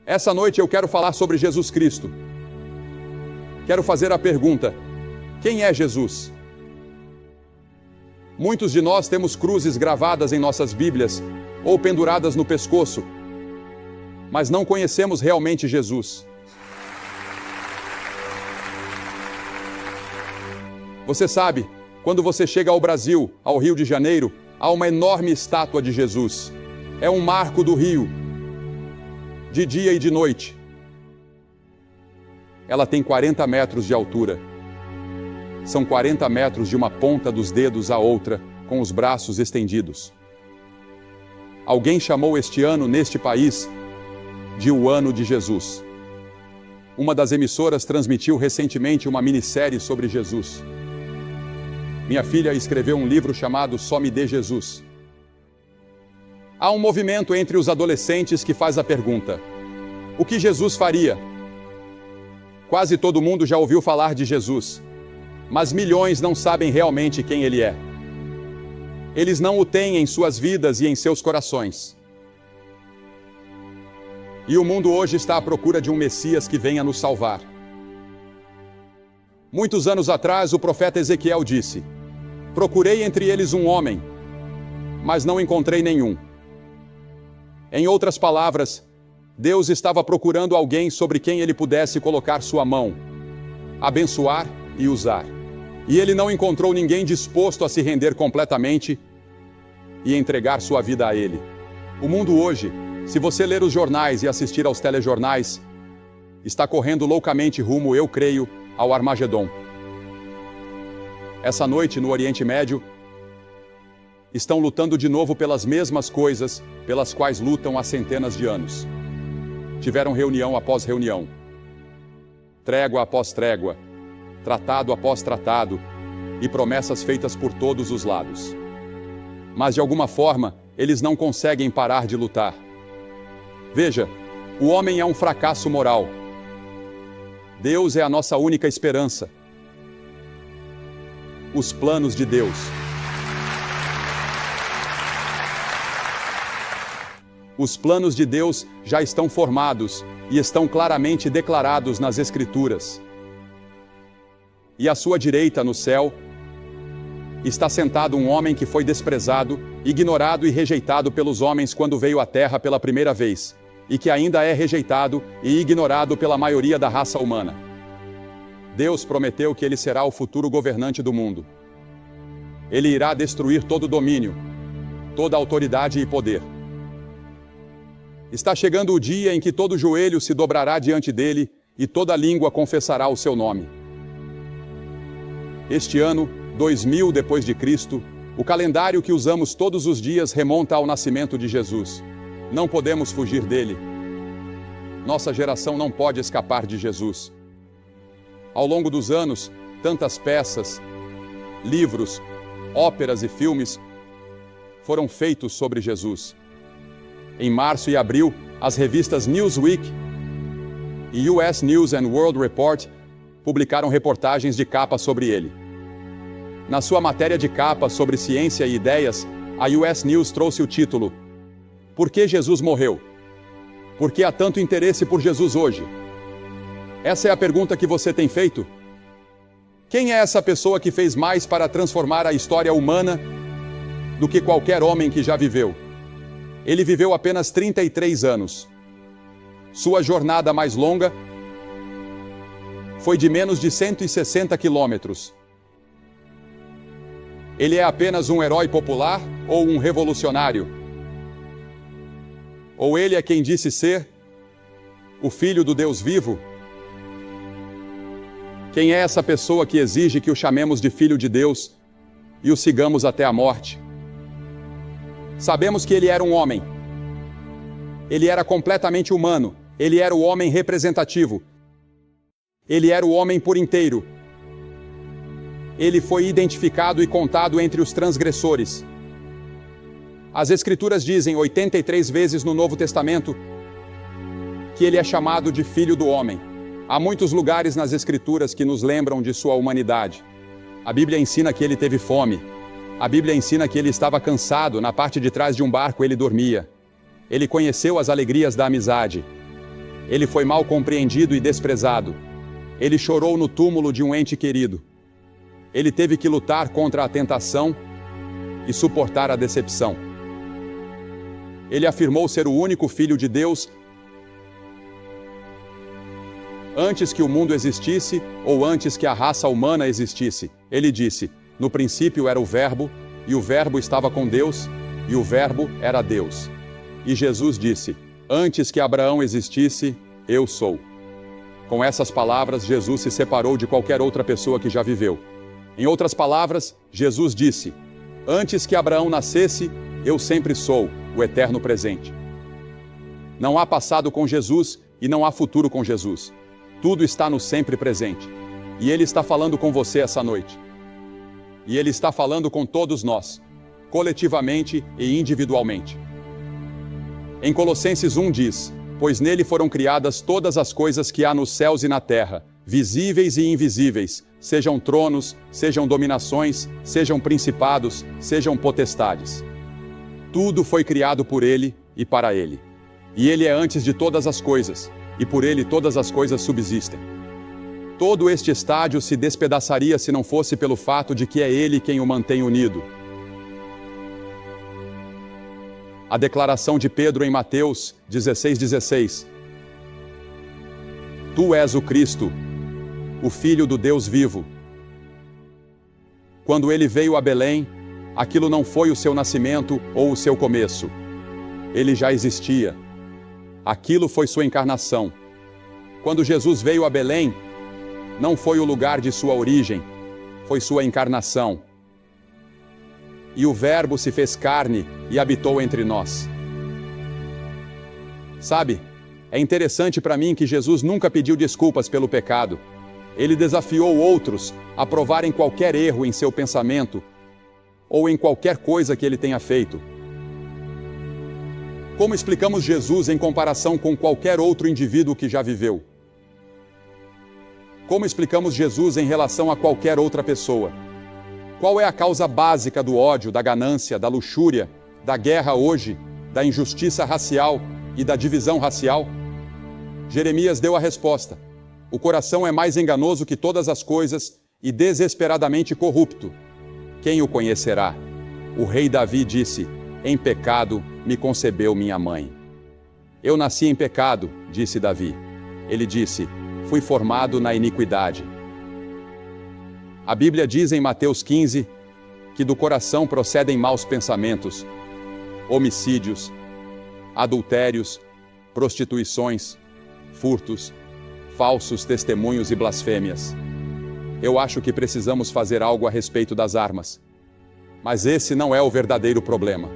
Essa noite eu quero falar sobre Jesus Cristo. Quero fazer a pergunta: quem é Jesus? Muitos de nós temos cruzes gravadas em nossas Bíblias ou penduradas no pescoço, mas não conhecemos realmente Jesus. Você sabe, quando você chega ao Brasil, ao Rio de Janeiro, há uma enorme estátua de Jesus. É um marco do Rio, de dia e de noite. Ela tem 40 metros de altura. São 40 metros de uma ponta dos dedos à outra, com os braços estendidos. Alguém chamou este ano, neste país, de o Ano de Jesus. Uma das emissoras transmitiu recentemente uma minissérie sobre Jesus. Minha filha escreveu um livro chamado Só Me Dê Jesus. Há um movimento entre os adolescentes que faz a pergunta: o que Jesus faria? Quase todo mundo já ouviu falar de Jesus, mas milhões não sabem realmente quem ele é. Eles não o têm em suas vidas e em seus corações. E o mundo hoje está à procura de um Messias que venha nos salvar. Muitos anos atrás, o profeta Ezequiel disse: procurei entre eles um homem, mas não encontrei nenhum. Em outras palavras, Deus estava procurando alguém sobre quem ele pudesse colocar sua mão, abençoar e usar. E ele não encontrou ninguém disposto a se render completamente e entregar sua vida a ele. O mundo hoje, se você ler os jornais e assistir aos telejornais, está correndo loucamente rumo, eu creio, ao Armagedon. Essa noite, no Oriente Médio, estão lutando de novo pelas mesmas coisas pelas quais lutam há centenas de anos. Tiveram reunião após reunião, trégua após trégua, tratado após tratado e promessas feitas por todos os lados. Mas de alguma forma, eles não conseguem parar de lutar. Veja, o homem é um fracasso moral. Deus é a nossa única esperança. Os planos de Deus. Os planos de Deus já estão formados e estão claramente declarados nas Escrituras. E à sua direita, no céu, está sentado um homem que foi desprezado, ignorado e rejeitado pelos homens quando veio à Terra pela primeira vez, e que ainda é rejeitado e ignorado pela maioria da raça humana. Deus prometeu que ele será o futuro governante do mundo. Ele irá destruir todo domínio, toda autoridade e poder. Está chegando o dia em que todo joelho se dobrará diante dele e toda língua confessará o seu nome. Este ano, 2000 depois de Cristo, o calendário que usamos todos os dias remonta ao nascimento de Jesus. Não podemos fugir dele. Nossa geração não pode escapar de Jesus. Ao longo dos anos, tantas peças, livros, óperas e filmes foram feitos sobre Jesus. Em março e abril, as revistas Newsweek e US News and World Report publicaram reportagens de capa sobre ele. Na sua matéria de capa sobre ciência e ideias, a US News trouxe o título: Por que Jesus morreu? Por que há tanto interesse por Jesus hoje? Essa é a pergunta que você tem feito? Quem é essa pessoa que fez mais para transformar a história humana do que qualquer homem que já viveu? Ele viveu apenas 33 anos. Sua jornada mais longa foi de menos de 160 quilômetros. Ele é apenas um herói popular ou um revolucionário? Ou ele é quem disse ser o Filho do Deus vivo? Quem é essa pessoa que exige que o chamemos de Filho de Deus e o sigamos até a morte? Sabemos que ele era um homem. Ele era completamente humano. Ele era o homem representativo. Ele era o homem por inteiro. Ele foi identificado e contado entre os transgressores. As Escrituras dizem 83 vezes no Novo Testamento que ele é chamado de Filho do Homem. Há muitos lugares nas Escrituras que nos lembram de sua humanidade. A Bíblia ensina que ele teve fome. A Bíblia ensina que ele estava cansado, na parte de trás de um barco ele dormia. Ele conheceu as alegrias da amizade. Ele foi mal compreendido e desprezado. Ele chorou no túmulo de um ente querido. Ele teve que lutar contra a tentação e suportar a decepção. Ele afirmou ser o único Filho de Deus antes que o mundo existisse ou antes que a raça humana existisse. Ele disse: no princípio era o Verbo, e o Verbo estava com Deus, e o Verbo era Deus. E Jesus disse: antes que Abraão existisse, eu sou. Com essas palavras, Jesus se separou de qualquer outra pessoa que já viveu. Em outras palavras, Jesus disse: antes que Abraão nascesse, eu sempre sou, o eterno presente. Não há passado com Jesus e não há futuro com Jesus. Tudo está no sempre presente. E Ele está falando com você essa noite. E Ele está falando com todos nós, coletivamente e individualmente. Em Colossenses 1 diz: pois nele foram criadas todas as coisas que há nos céus e na terra, visíveis e invisíveis, sejam tronos, sejam dominações, sejam principados, sejam potestades. Tudo foi criado por Ele e para Ele. E Ele é antes de todas as coisas, e por Ele todas as coisas subsistem. Todo este estádio se despedaçaria se não fosse pelo fato de que é Ele quem o mantém unido. A declaração de Pedro em Mateus 16:16. Tu és o Cristo, o Filho do Deus vivo. Quando Ele veio a Belém, aquilo não foi o seu nascimento ou o seu começo. Ele já existia. Aquilo foi sua encarnação. Quando Jesus veio a Belém, não foi o lugar de sua origem, foi sua encarnação. E o Verbo se fez carne e habitou entre nós. Sabe, é interessante para mim que Jesus nunca pediu desculpas pelo pecado. Ele desafiou outros a provarem qualquer erro em seu pensamento ou em qualquer coisa que ele tenha feito. Como explicamos Jesus em comparação com qualquer outro indivíduo que já viveu? Como explicamos Jesus em relação a qualquer outra pessoa? Qual é a causa básica do ódio, da ganância, da luxúria, da guerra hoje, da injustiça racial e da divisão racial? Jeremias deu a resposta: o coração é mais enganoso que todas as coisas e desesperadamente corrupto. Quem o conhecerá? O rei Davi disse: em pecado me concebeu minha mãe. Eu nasci em pecado, disse Davi. Ele disse: fui formado na iniquidade. A Bíblia diz em Mateus 15 que do coração procedem maus pensamentos, homicídios, adultérios, prostituições, furtos, falsos testemunhos e blasfêmias. Eu acho que precisamos fazer algo a respeito das armas. Mas esse não é o verdadeiro problema.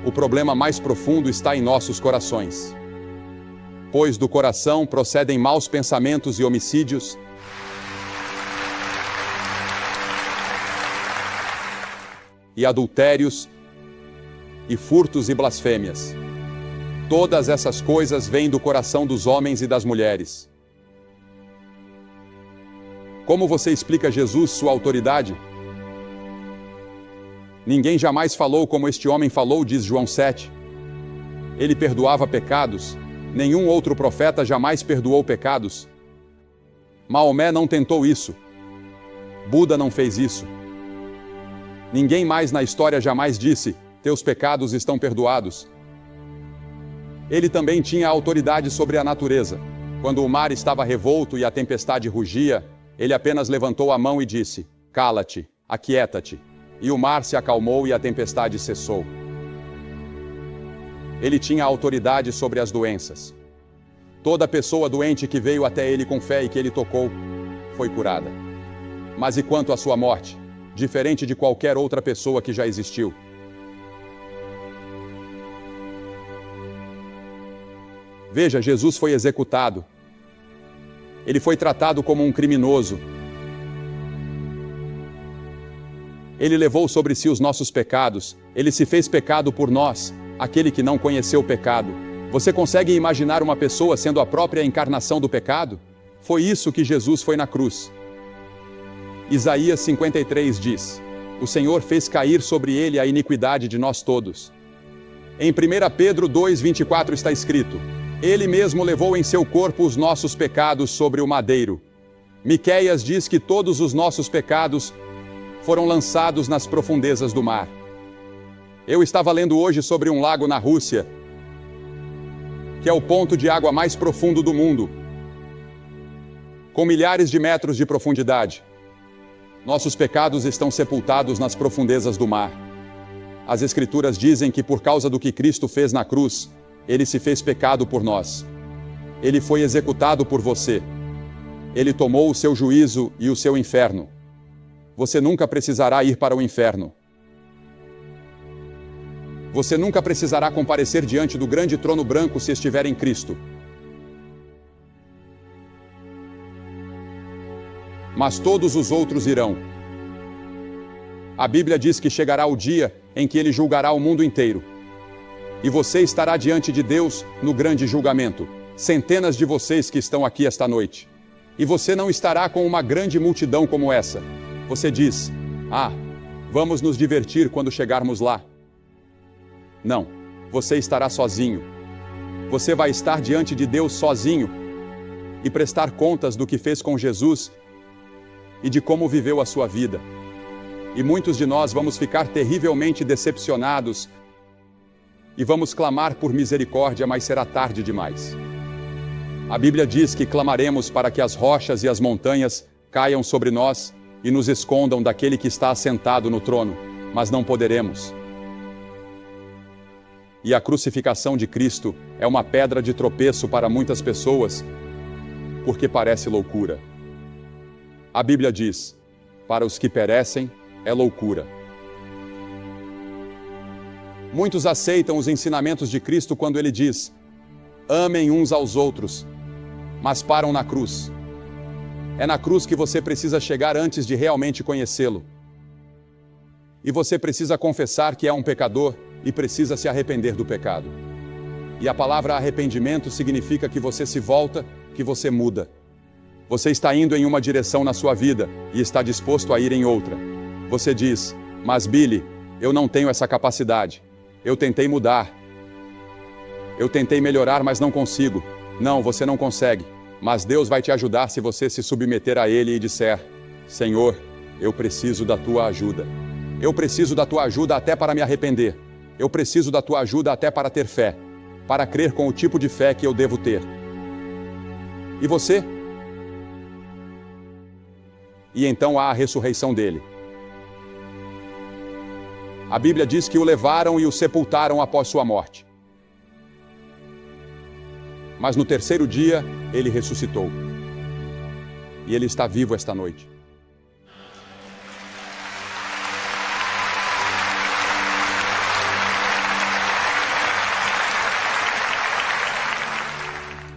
O problema mais profundo está em nossos corações. Pois do coração procedem maus pensamentos e homicídios, e adultérios, e furtos e blasfêmias. Todas essas coisas vêm do coração dos homens e das mulheres. Como você explica Jesus, sua autoridade? Ninguém jamais falou como este homem falou, diz João 7. Ele perdoava pecados. Nenhum outro profeta jamais perdoou pecados. Maomé não tentou isso. Buda não fez isso. Ninguém mais na história jamais disse: teus pecados estão perdoados. Ele também tinha autoridade sobre a natureza. Quando o mar estava revolto e a tempestade rugia, ele apenas levantou a mão e disse: cala-te, aquieta-te. E o mar se acalmou e a tempestade cessou. Ele tinha autoridade sobre as doenças. Toda pessoa doente que veio até ele com fé e que ele tocou, foi curada. Mas e quanto à sua morte? Diferente de qualquer outra pessoa que já existiu. Veja, Jesus foi executado. Ele foi tratado como um criminoso. Ele levou sobre si os nossos pecados. Ele se fez pecado por nós, aquele que não conheceu o pecado. Você consegue imaginar uma pessoa sendo a própria encarnação do pecado? Foi isso que Jesus foi na cruz. Isaías 53 diz: o Senhor fez cair sobre ele a iniquidade de nós todos. Em 1 Pedro 2:24 está escrito: Ele mesmo levou em seu corpo os nossos pecados sobre o madeiro. Miqueias diz que todos os nossos pecados foram lançados nas profundezas do mar. Eu estava lendo hoje sobre um lago na Rússia, que é o ponto de água mais profundo do mundo, com milhares de metros de profundidade. Nossos pecados estão sepultados nas profundezas do mar. As Escrituras dizem que por causa do que Cristo fez na cruz, Ele se fez pecado por nós. Ele foi executado por você. Ele tomou o seu juízo e o seu inferno. Você nunca precisará ir para o inferno. Você nunca precisará comparecer diante do grande trono branco se estiver em Cristo. Mas todos os outros irão. A Bíblia diz que chegará o dia em que Ele julgará o mundo inteiro. E você estará diante de Deus no grande julgamento. Centenas de vocês que estão aqui esta noite. E você não estará com uma grande multidão como essa. Você diz, vamos nos divertir quando chegarmos lá. Não, você estará sozinho. Você vai estar diante de Deus sozinho e prestar contas do que fez com Jesus e de como viveu a sua vida. E muitos de nós vamos ficar terrivelmente decepcionados e vamos clamar por misericórdia, mas será tarde demais. A Bíblia diz que clamaremos para que as rochas e as montanhas caiam sobre nós e nos escondam daquele que está assentado no trono, mas não poderemos. E a crucificação de Cristo é uma pedra de tropeço para muitas pessoas, porque parece loucura. A Bíblia diz, para os que perecem, é loucura. Muitos aceitam os ensinamentos de Cristo quando Ele diz, amem uns aos outros, mas param na cruz. É na cruz que você precisa chegar antes de realmente conhecê-lo. E você precisa confessar que é um pecador e precisa se arrepender do pecado. E a palavra arrependimento significa que você se volta, que você muda. Você está indo em uma direção na sua vida e está disposto a ir em outra. Você diz, mas Billy, eu não tenho essa capacidade. Eu tentei mudar. Eu tentei melhorar, mas não consigo. Não, você não consegue. Mas Deus vai te ajudar se você se submeter a Ele e disser, Senhor, eu preciso da tua ajuda. Eu preciso da tua ajuda até para me arrepender. Eu preciso da tua ajuda até para ter fé, para crer com o tipo de fé que eu devo ter. E você? E então há a ressurreição dele. A Bíblia diz que o levaram e o sepultaram após sua morte. Mas no terceiro dia, ele ressuscitou. E ele está vivo esta noite.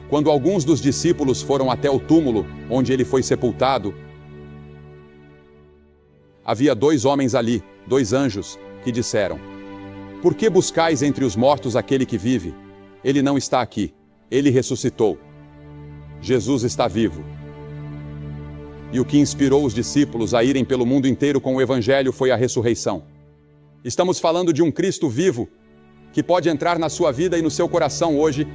Quando alguns dos discípulos foram até o túmulo, onde ele foi sepultado, havia 2 homens ali, 2 anjos, que disseram, por que buscais entre os mortos aquele que vive? Ele não está aqui, ele ressuscitou. Jesus está vivo. E o que inspirou os discípulos a irem pelo mundo inteiro com o Evangelho foi a ressurreição. Estamos falando de um Cristo vivo, que pode entrar na sua vida e no seu coração hoje,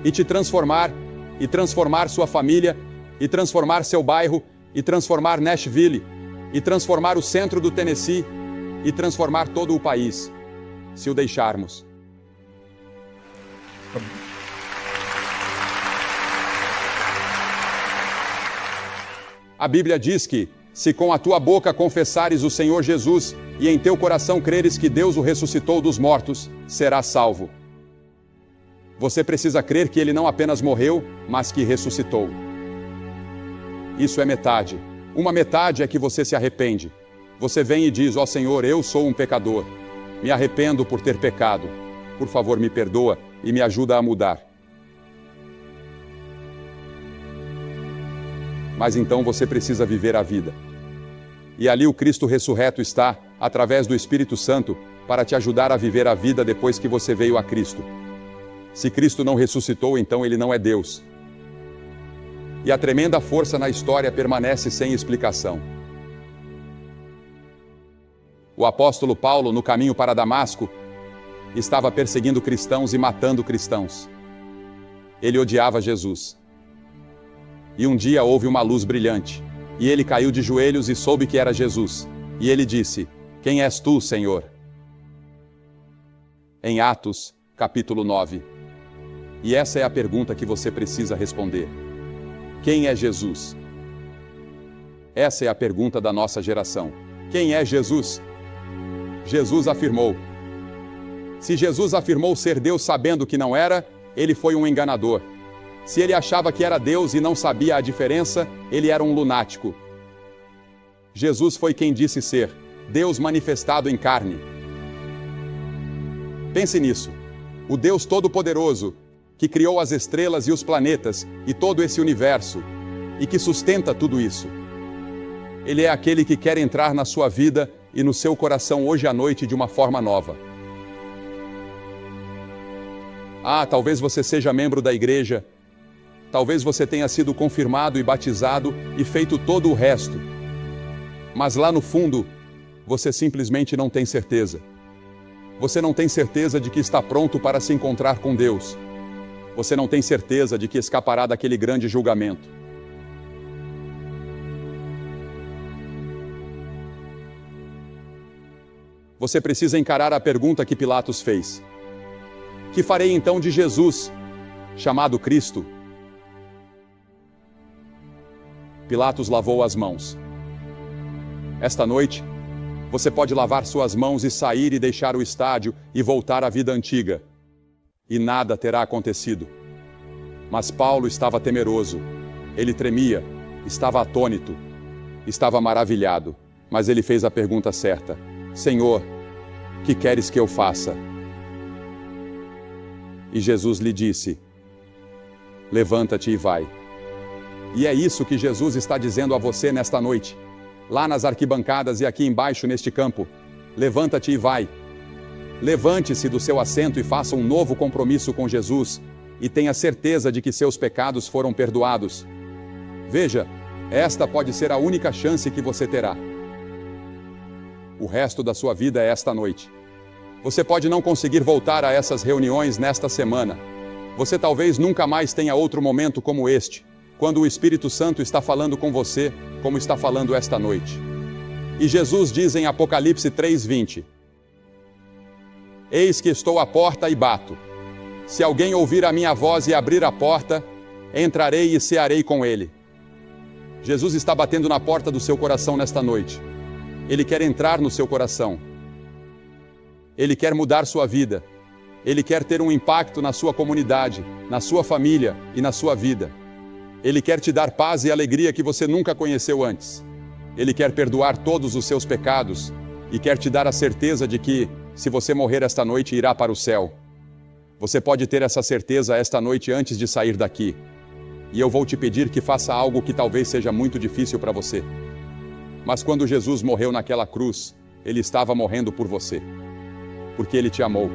e te transformar, e transformar sua família, e transformar seu bairro, e transformar Nashville, e transformar o centro do Tennessee, e transformar todo o país, se o deixarmos. A Bíblia diz que, se com a tua boca confessares o Senhor Jesus, e em teu coração creres que Deus o ressuscitou dos mortos, serás salvo. Você precisa crer que ele não apenas morreu, mas que ressuscitou. Isso é metade. Uma metade é que você se arrepende. Você vem e diz, ó Senhor, eu sou um pecador. Me arrependo por ter pecado. Por favor, me perdoa e me ajuda a mudar. Mas então você precisa viver a vida. E ali o Cristo ressurreto está, através do Espírito Santo, para te ajudar a viver a vida depois que você veio a Cristo. Se Cristo não ressuscitou, então ele não é Deus. E a tremenda força na história permanece sem explicação. O apóstolo Paulo, no caminho para Damasco, estava perseguindo cristãos e matando cristãos. Ele odiava Jesus. E um dia houve uma luz brilhante, e ele caiu de joelhos e soube que era Jesus. E ele disse: Quem és tu, Senhor? Em Atos, capítulo 9. E essa é a pergunta que você precisa responder. Quem é Jesus? Essa é a pergunta da nossa geração. Quem é Jesus? Jesus afirmou. Se Jesus afirmou ser Deus sabendo que não era, ele foi um enganador. Se ele achava que era Deus e não sabia a diferença, ele era um lunático. Jesus foi quem disse ser Deus manifestado em carne. Pense nisso. O Deus Todo-Poderoso, que criou as estrelas e os planetas e todo esse universo, e que sustenta tudo isso. Ele é aquele que quer entrar na sua vida e no seu coração hoje à noite de uma forma nova. Talvez você seja membro da igreja, talvez você tenha sido confirmado e batizado e feito todo o resto. Mas lá no fundo, você simplesmente não tem certeza. Você não tem certeza de que está pronto para se encontrar com Deus. Você não tem certeza de que escapará daquele grande julgamento. Você precisa encarar a pergunta que Pilatos fez. Que farei então de Jesus, chamado Cristo? Pilatos lavou as mãos. Esta noite, você pode lavar suas mãos e sair e deixar o estádio e voltar à vida antiga. E nada terá acontecido. Mas Paulo estava temeroso. Ele tremia, estava atônito, estava maravilhado. Mas ele fez a pergunta certa. Senhor, que queres que eu faça? E Jesus lhe disse: levanta-te e vai. E é isso que Jesus está dizendo a você nesta noite. Lá nas arquibancadas e aqui embaixo neste campo. Levanta-te e vai. Levante-se do seu assento e faça um novo compromisso com Jesus. E tenha certeza de que seus pecados foram perdoados. Veja, esta pode ser a única chance que você terá. O resto da sua vida é esta noite. Você pode não conseguir voltar a essas reuniões nesta semana. Você talvez nunca mais tenha outro momento como este, quando o Espírito Santo está falando com você, como está falando esta noite. E Jesus diz em Apocalipse 3:20: Eis que estou à porta e bato. Se alguém ouvir a minha voz e abrir a porta, entrarei e cearei com ele. Jesus está batendo na porta do seu coração nesta noite. Ele quer entrar no seu coração. Ele quer mudar sua vida. Ele quer ter um impacto na sua comunidade, na sua família e na sua vida. Ele quer te dar paz e alegria que você nunca conheceu antes. Ele quer perdoar todos os seus pecados e quer te dar a certeza de que, se você morrer esta noite, irá para o céu. Você pode ter essa certeza esta noite antes de sair daqui. E eu vou te pedir que faça algo que talvez seja muito difícil para você. Mas quando Jesus morreu naquela cruz, Ele estava morrendo por você. Porque Ele te amou.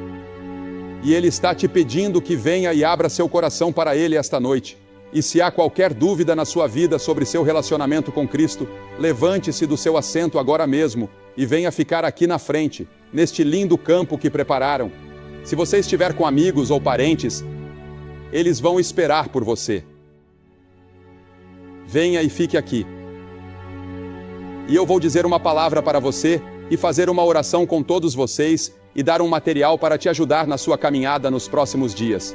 E Ele está te pedindo que venha e abra seu coração para Ele esta noite. E se há qualquer dúvida na sua vida sobre seu relacionamento com Cristo, levante-se do seu assento agora mesmo e venha ficar aqui na frente, neste lindo campo que prepararam. Se você estiver com amigos ou parentes, eles vão esperar por você. Venha e fique aqui. E eu vou dizer uma palavra para você e fazer uma oração com todos vocês e dar um material para te ajudar na sua caminhada nos próximos dias.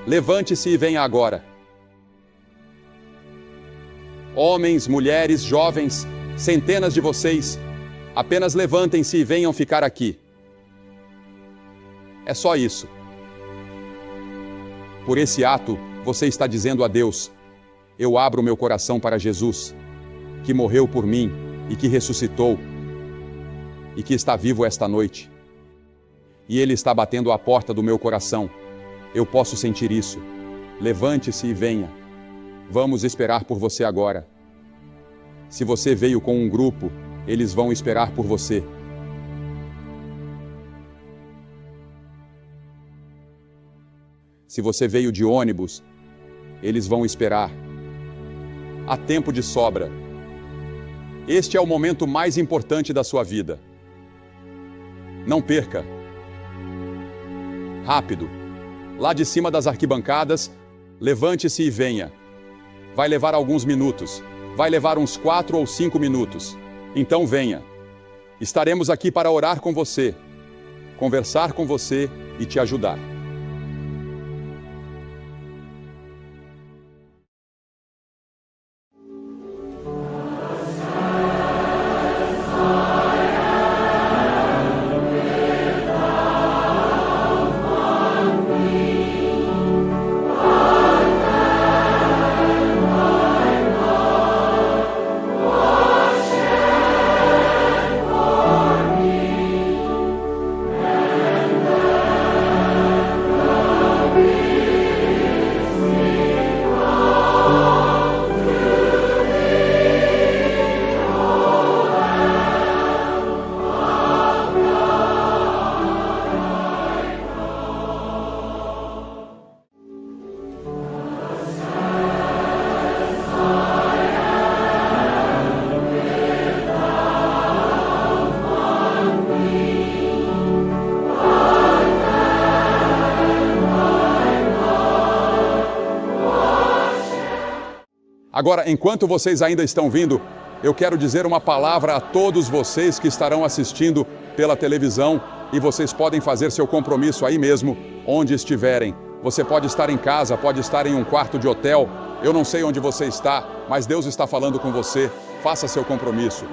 Levante-se e venha agora. Homens, mulheres, jovens, centenas de vocês, apenas levantem-se e venham ficar aqui. É só isso. Por esse ato, você está dizendo a Deus: eu abro meu coração para Jesus, que morreu por mim e que ressuscitou, e que está vivo esta noite. E Ele está batendo à porta do meu coração. Eu posso sentir isso. Levante-se e venha. Vamos esperar por você agora. Se você veio com um grupo, eles vão esperar por você. Se você veio de ônibus, eles vão esperar. Há tempo de sobra. Este é o momento mais importante da sua vida. Não perca. Rápido. lá de cima das arquibancadas, levante-se e venha. Vai levar alguns minutos, vai levar uns 4 ou 5 minutos. Então venha. Estaremos aqui para orar com você, conversar com você e te ajudar. Agora, enquanto vocês ainda estão vindo, eu quero dizer uma palavra a todos vocês que estarão assistindo pela televisão e vocês podem fazer seu compromisso aí mesmo, onde estiverem. Você pode estar em casa, pode estar em um quarto de hotel, eu não sei onde você está, mas Deus está falando com você. Faça seu compromisso.